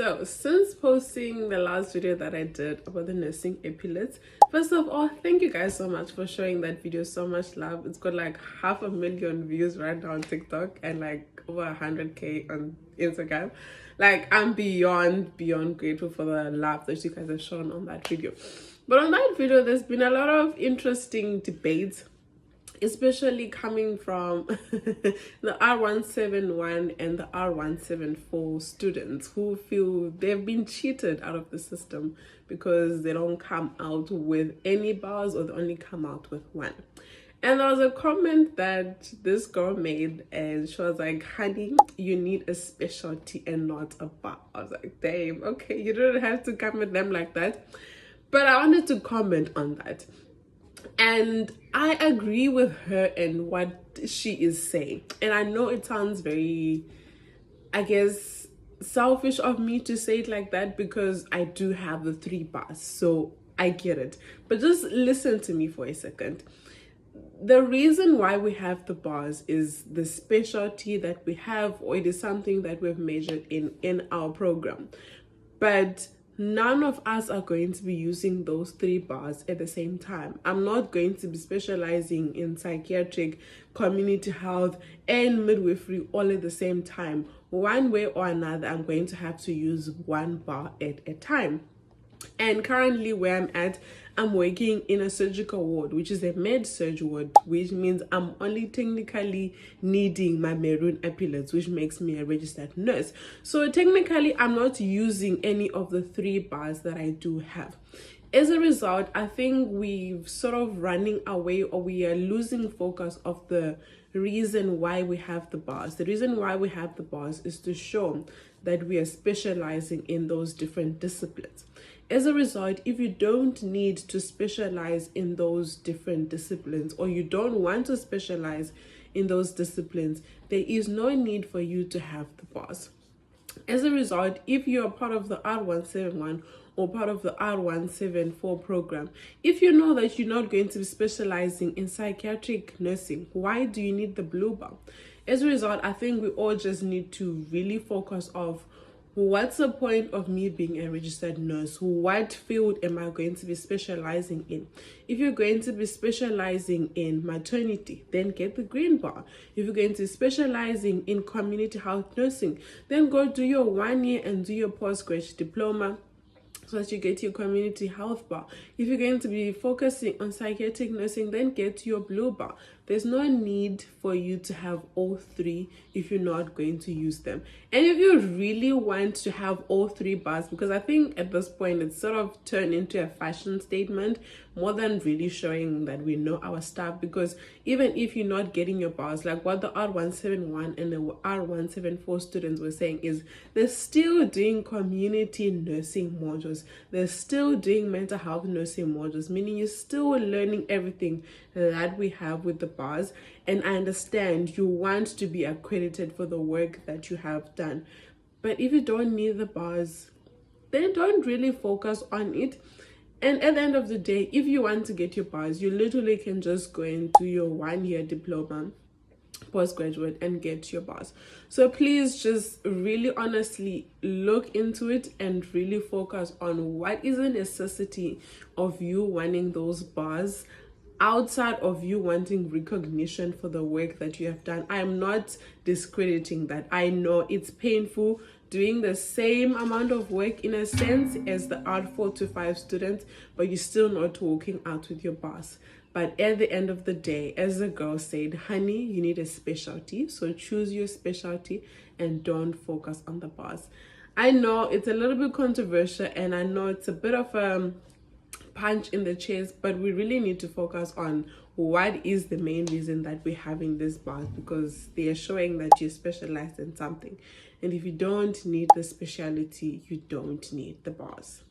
So since posting the last video that I did about the nursing epaulets, first of all, thank you guys so much for showing that video so much love. It's got like 500,000 views right now on TikTok and like over 100k on Instagram. Like, I'm beyond grateful for the love that you guys have shown on that video. But on that video, there's been a lot of interesting debates, especially coming from the R171 and the R174 students who feel they've been cheated out of the system because they don't come out with any bars, or they only come out with one. And there was a comment that this girl made, and she was like, honey, you need a specialty and not a bar. I was like, damn, okay, you don't have to come at them like that. But I wanted to comment on that. And I agree with her and what she is saying. And I know it sounds very, I guess, selfish of me to say it like that, because I do have the 3 bars. So I get it. But just listen to me for a second. The reason why we have the bars is the specialty that we have, or it is something that we've measured in our program. But none of us are going to be using those 3 bars at the same time. I'm not going to be specializing in psychiatric, community health, and midwifery all at the same time. One way or another, I'm going to have to use 1 bar at a time. And currently where I'm at, I'm working in a surgical ward, which is a med-surg ward, which means I'm only technically needing my maroon epaulets, which makes me a registered nurse. So technically, I'm not using any of the 3 bars that I do have. As a result, I think we've sort of running away, or we are losing focus of the reason why we have the bars. The reason why we have the bars is to show that we are specializing in those different disciplines. As a result, if you don't need to specialize in those different disciplines, or you don't want to specialize in those disciplines, there is no need for you to have the bars. As a result, if you are part of the R171 or part of the R174 program, if you know that you're not going to be specializing in psychiatric nursing, why do you need the blue bar? As a result, I think we all just need to really focus on what's the point of me being a registered nurse? What field am I going to be specializing in? If you're going to be specializing in maternity, then get the green bar. If you're going to be specializing in community health nursing, then go do your 1 year and do your postgraduate diploma, so that you get your community health bar. If you're going to be focusing on psychiatric nursing, then get your blue bar. There's no need for you to have all 3 if you're not going to use them. And if you really want to have all 3 bars, because I think at this point it's sort of turned into a fashion statement more than really showing that we know our stuff, because even if you're not getting your bars, like what the R171 and the R174 students were saying, is they're still doing community nursing modules. They're still doing mental health nursing modules, meaning you're still learning everything that we have with the bars. And I understand you want to be accredited for the work that you have done, but if you don't need the bars, then don't really focus on it. And at the end of the day, if you want to get your bars, you literally can just go and do your 1 year diploma, postgraduate, and get your bars. So please just really honestly look into it and really focus on what is the necessity of you wanting those bars, outside of you wanting recognition for the work that you have done. I am not discrediting that. I know it's painful doing the same amount of work in a sense as the R425 students, but you're still not walking out with your bars. But at the end of the day, as the girl said, honey, you need a specialty. So choose your specialty and don't focus on the bars. I know it's a little bit controversial, and I know it's a bit of a punch in the chest, but we really need to focus on what is the main reason that we're having this bars, because they are showing that you specialize in something. And if you don't need the specialty, you don't need the bars.